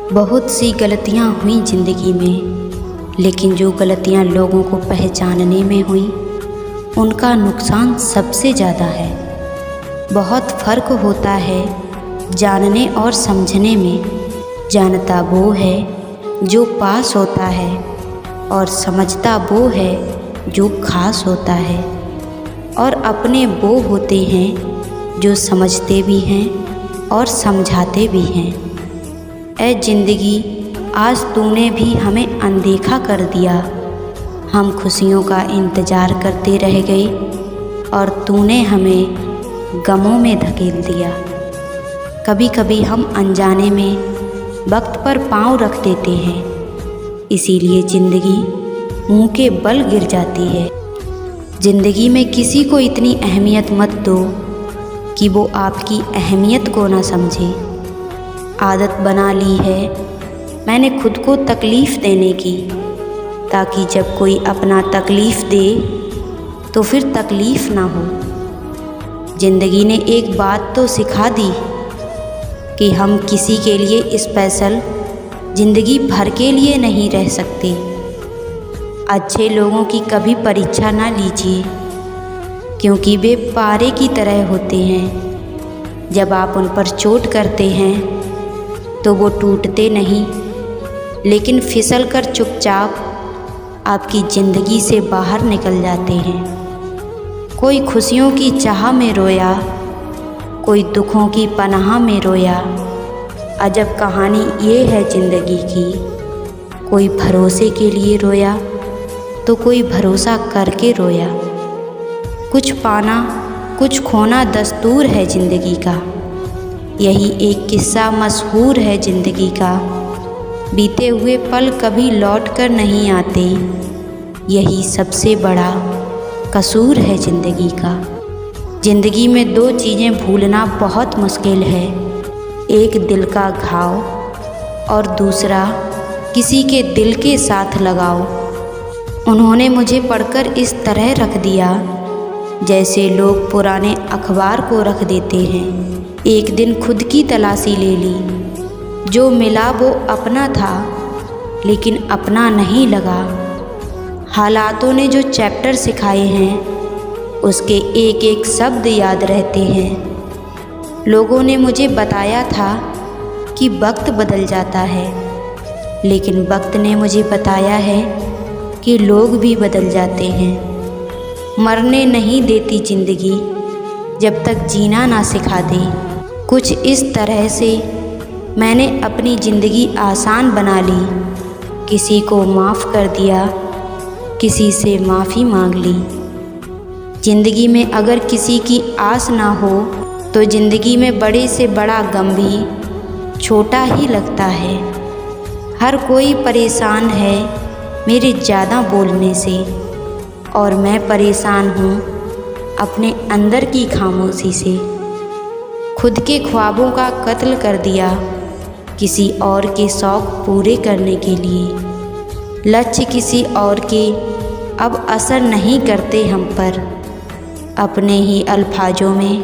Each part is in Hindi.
बहुत सी गलतियाँ हुई ज़िंदगी में, लेकिन जो गलतियाँ लोगों को पहचानने में हुई उनका नुकसान सबसे ज़्यादा है। बहुत फ़र्क होता है जानने और समझने में। जानता वो है जो पास होता है और समझता वो है जो खास होता है। और अपने वो होते हैं जो समझते भी हैं और समझाते भी हैं। ऐ ज़िंदगी, आज तूने भी हमें अनदेखा कर दिया। हम खुशियों का इंतज़ार करते रह गए और तूने हमें गमों में धकेल दिया। कभी कभी हम अनजाने में वक्त पर पाँव रख देते हैं, इसीलिए ज़िंदगी मुँह के बल गिर जाती है। ज़िंदगी में किसी को इतनी अहमियत मत दो कि वो आपकी अहमियत को ना समझे। आदत बना ली है मैंने खुद को तकलीफ़ देने की, ताकि जब कोई अपना तकलीफ़ दे तो फिर तकलीफ़ ना हो। ज़िंदगी ने एक बात तो सिखा दी कि हम किसी के लिए स्पेशल ज़िंदगी भर के लिए नहीं रह सकते। अच्छे लोगों की कभी परीक्षा ना लीजिए, क्योंकि वे पारे की तरह होते हैं। जब आप उन पर चोट करते हैं तो वो टूटते नहीं, लेकिन फिसल कर चुपचाप आपकी ज़िंदगी से बाहर निकल जाते हैं। कोई खुशियों की चाह में रोया, कोई दुखों की पनाह में रोया। अजब कहानी ये है ज़िंदगी की। कोई भरोसे के लिए रोया तो कोई भरोसा करके रोया। कुछ पाना कुछ खोना दस्तूर है ज़िंदगी का। यही एक किस्सा मशहूर है ज़िंदगी का। बीते हुए पल कभी लौट कर नहीं आते, यही सबसे बड़ा कसूर है ज़िंदगी का। ज़िंदगी में दो चीज़ें भूलना बहुत मुश्किल है, एक दिल का घाव और दूसरा किसी के दिल के साथ लगाओ। उन्होंने मुझे पढ़कर इस तरह रख दिया जैसे लोग पुराने अखबार को रख देते हैं। एक दिन खुद की तलाशी ले ली, जो मिला वो अपना था लेकिन अपना नहीं लगा। हालातों ने जो चैप्टर सिखाए हैं उसके एक एक शब्द याद रहते हैं। लोगों ने मुझे बताया था कि वक्त बदल जाता है, लेकिन वक्त ने मुझे बताया है कि लोग भी बदल जाते हैं। मरने नहीं देती ज़िंदगी जब तक जीना ना सिखा दे। कुछ इस तरह से मैंने अपनी ज़िंदगी आसान बना ली। किसी को माफ़ कर दिया, किसी से माफ़ी मांग ली। ज़िंदगी में अगर किसी की आस ना हो तो ज़िंदगी में बड़े से बड़ा गम भी छोटा ही लगता है। हर कोई परेशान है मेरे ज़्यादा बोलने से, और मैं परेशान हूँ अपने अंदर की खामोशी से। खुद के ख्वाबों का कत्ल कर दिया किसी और के शौक़ पूरे करने के लिए। लक्ष्य किसी और के अब असर नहीं करते हम पर, अपने ही अल्फाजों में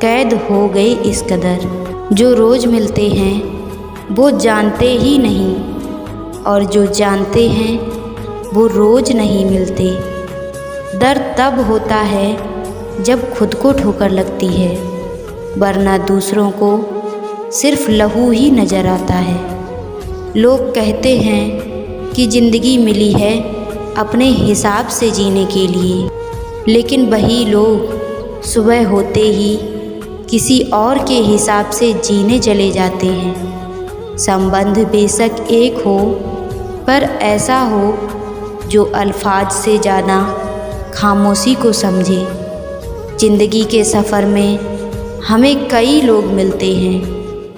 कैद हो गए इस कदर। जो रोज़ मिलते हैं वो जानते ही नहीं, और जो जानते हैं वो रोज़ नहीं मिलते। दर्द तब होता है जब खुद को ठोकर लगती है, वरना दूसरों को सिर्फ लहू ही नज़र आता है। लोग कहते हैं कि ज़िंदगी मिली है अपने हिसाब से जीने के लिए, लेकिन वही लोग सुबह होते ही किसी और के हिसाब से जीने चले जाते हैं। संबंध बेशक एक हो, पर ऐसा हो जो अल्फाज से ज़्यादा खामोशी को समझे। ज़िंदगी के सफ़र में हमें कई लोग मिलते हैं।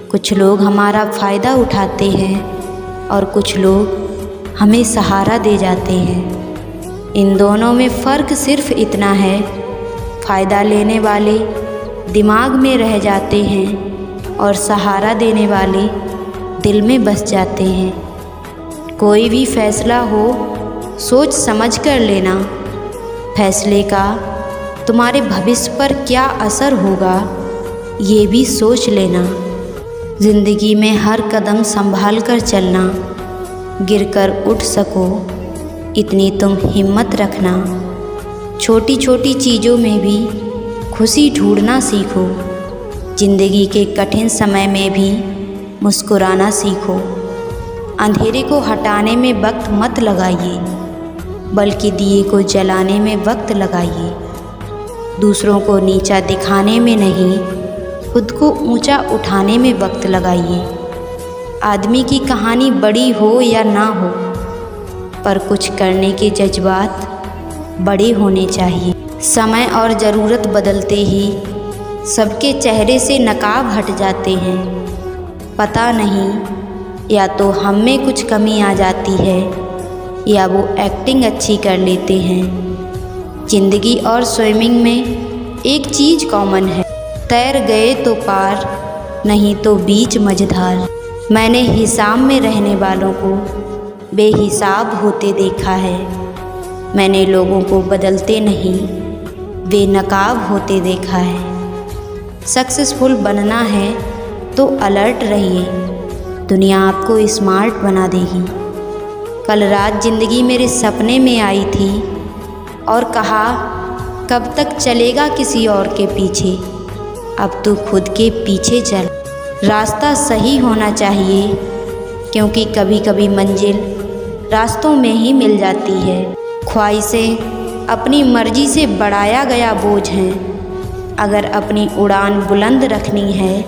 कुछ लोग हमारा फ़ायदा उठाते हैं और कुछ लोग हमें सहारा दे जाते हैं। इन दोनों में फ़र्क सिर्फ इतना है, फ़ायदा लेने वाले दिमाग में रह जाते हैं और सहारा देने वाले दिल में बस जाते हैं। कोई भी फ़ैसला हो सोच समझ कर लेना। फैसले का तुम्हारे भविष्य पर क्या असर होगा ये भी सोच लेना। ज़िंदगी में हर कदम संभाल कर चलना, गिरकर उठ सको इतनी तुम हिम्मत रखना। छोटी छोटी चीज़ों में भी खुशी ढूंढना सीखो, ज़िंदगी के कठिन समय में भी मुस्कुराना सीखो। अंधेरे को हटाने में वक्त मत लगाइए, बल्कि दिए को जलाने में वक्त लगाइए। दूसरों को नीचा दिखाने में नहीं, खुद को ऊंचा उठाने में वक्त लगाइए। आदमी की कहानी बड़ी हो या ना हो, पर कुछ करने के जज्बात बड़े होने चाहिए। समय और ज़रूरत बदलते ही सबके चेहरे से नकाब हट जाते हैं। पता नहीं, या तो हम में कुछ कमी आ जाती है या वो एक्टिंग अच्छी कर लेते हैं। ज़िंदगी और स्विमिंग में एक चीज़ कॉमन है, तैर गए तो पार, नहीं तो बीच मझधार। मैंने हिसाब में रहने वालों को बेहिसाब होते देखा है। मैंने लोगों को बदलते नहीं, बेनकाब होते देखा है। सक्सेसफुल बनना है तो अलर्ट रहिए, दुनिया आपको स्मार्ट बना देगी। कल रात ज़िंदगी मेरे सपने में आई थी और कहा, कब तक चलेगा किसी और के पीछे, अब तू खुद के पीछे चल। रास्ता सही होना चाहिए, क्योंकि कभी कभी मंजिल रास्तों में ही मिल जाती है। ख्वाहिशें अपनी मर्जी से बढ़ाया गया बोझ हैं। अगर अपनी उड़ान बुलंद रखनी है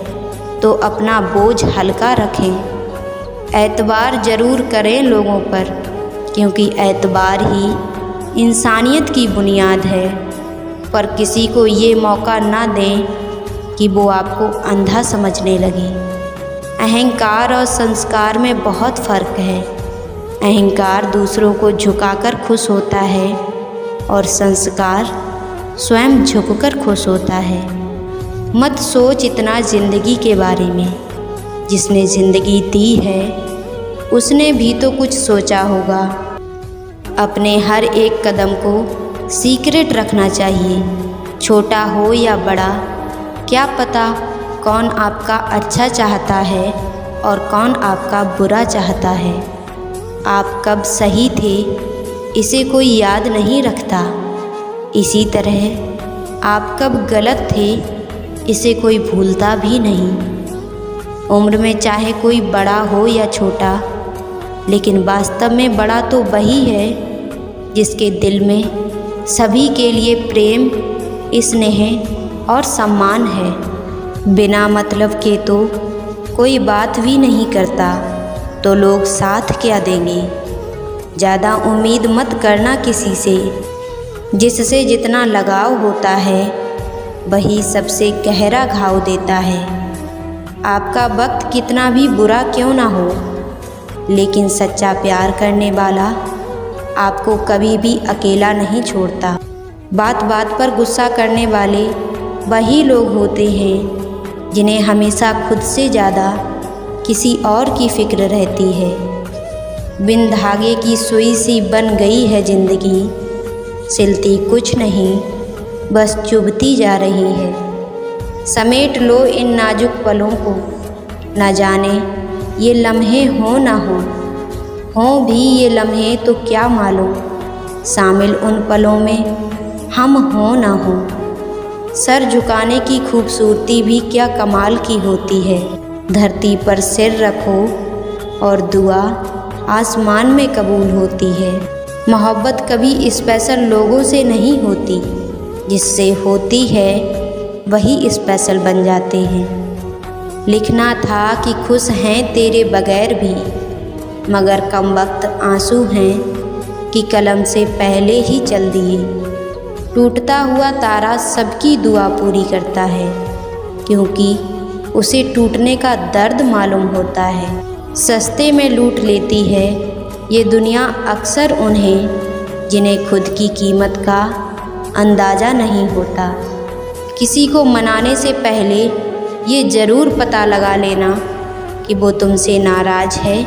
तो अपना बोझ हल्का रखें। एतबार ज़रूर करें लोगों पर, क्योंकि एतबार ही इंसानियत की बुनियाद है। पर किसी को ये मौका ना दें कि वो आपको अंधा समझने लगे। अहंकार और संस्कार में बहुत फ़र्क है। अहंकार दूसरों को झुकाकर खुश होता है और संस्कार स्वयं झुककर खुश होता है। मत सोच इतना ज़िंदगी के बारे में, जिसने ज़िंदगी दी है उसने भी तो कुछ सोचा होगा। अपने हर एक कदम को सीक्रेट रखना चाहिए, छोटा हो या बड़ा। क्या पता कौन आपका अच्छा चाहता है और कौन आपका बुरा चाहता है। आप कब सही थे इसे कोई याद नहीं रखता, इसी तरह आप कब गलत थे इसे कोई भूलता भी नहीं। उम्र में चाहे कोई बड़ा हो या छोटा, लेकिन वास्तव में बड़ा तो वही है जिसके दिल में सभी के लिए प्रेम, स्नेह और सम्मान है। बिना मतलब के तो कोई बात भी नहीं करता, तो लोग साथ क्या देंगे। ज़्यादा उम्मीद मत करना किसी से, जिससे जितना लगाव होता है वही सबसे गहरा घाव देता है। आपका वक्त कितना भी बुरा क्यों ना हो, लेकिन सच्चा प्यार करने वाला आपको कभी भी अकेला नहीं छोड़ता। बात बात पर गुस्सा करने वाले वही लोग होते हैं जिन्हें हमेशा खुद से ज़्यादा किसी और की फ़िक्र रहती है। बिन धागे की सुई सी बन गई है ज़िंदगी, सिलती कुछ नहीं बस चुभती जा रही है। समेट लो इन नाजुक पलों को, न जाने ये लम्हे हो ना हो भी ये लम्हे तो क्या मालूम, शामिल उन पलों में हम हो ना हो। सर झुकाने की खूबसूरती भी क्या कमाल की होती है। धरती पर सिर रखो और दुआ आसमान में कबूल होती है। मोहब्बत कभी स्पेशल लोगों से नहीं होती, जिससे होती है वही स्पेशल बन जाते हैं। लिखना था कि खुश हैं तेरे बगैर भी, मगर कम वक्त आंसू हैं कि कलम से पहले ही चल दिए। टूटता हुआ तारा सबकी दुआ पूरी करता है, क्योंकि उसे टूटने का दर्द मालूम होता है। सस्ते में लूट लेती है ये दुनिया अक्सर उन्हें जिन्हें खुद की कीमत का अंदाज़ा नहीं होता। किसी को मनाने से पहले ये ज़रूर पता लगा लेना कि वो तुमसे नाराज़ है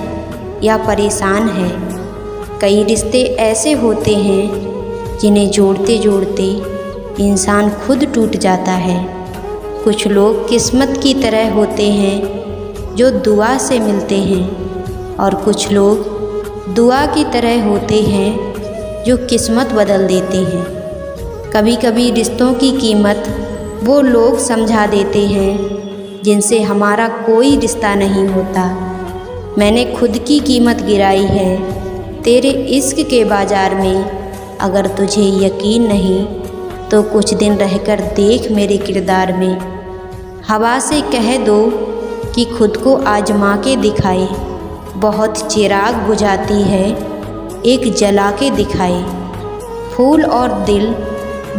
या परेशान है। कई रिश्ते ऐसे होते हैं जिन्हें जोड़ते जोड़ते इंसान खुद टूट जाता है। कुछ लोग किस्मत की तरह होते हैं जो दुआ से मिलते हैं और कुछ लोग दुआ की तरह होते हैं जो किस्मत बदल देते हैं। कभी कभी रिश्तों की कीमत वो लोग समझा देते हैं जिनसे हमारा कोई रिश्ता नहीं होता। मैंने खुद की कीमत गिराई है तेरे इश्क के बाज़ार में। अगर तुझे यकीन नहीं तो कुछ दिन रहकर देख मेरे किरदार में। हवा से कह दो कि खुद को आजमा के दिखाए, बहुत चिराग बुझाती है एक जला के दिखाए। फूल और दिल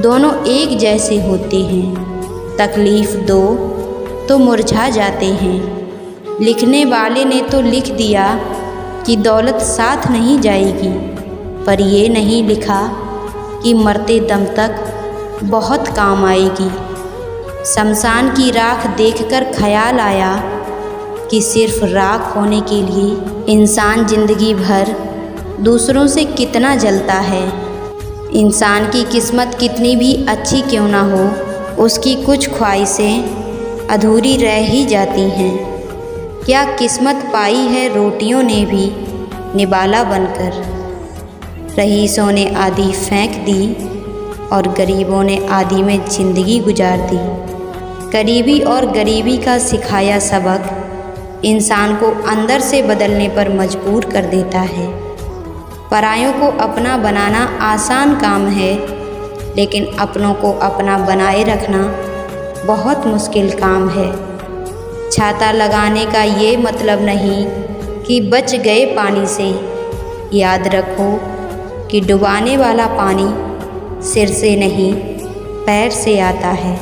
दोनों एक जैसे होते हैं, तकलीफ़ दो तो मुरझा जाते हैं। लिखने वाले ने तो लिख दिया कि दौलत साथ नहीं जाएगी, पर ये नहीं लिखा कि मरते दम तक बहुत काम आएगी। शमशान की राख देखकर ख्याल आया कि सिर्फ राख होने के लिए इंसान ज़िंदगी भर दूसरों से कितना जलता है। इंसान की किस्मत कितनी भी अच्छी क्यों ना हो, उसकी कुछ ख्वाहिशें अधूरी रह ही जाती हैं। क्या किस्मत पाई है रोटियों ने भी निवाला बनकर। रईसों ने आधी फेंक दी और गरीबों ने आधी में ज़िंदगी गुजार दी। करीबी और गरीबी का सिखाया सबक इंसान को अंदर से बदलने पर मजबूर कर देता है। परायों को अपना बनाना आसान काम है, लेकिन अपनों को अपना बनाए रखना बहुत मुश्किल काम है। छाता लगाने का ये मतलब नहीं कि बच गए पानी से। याद रखो कि डुबाने वाला पानी सिर से नहीं पैर से आता है।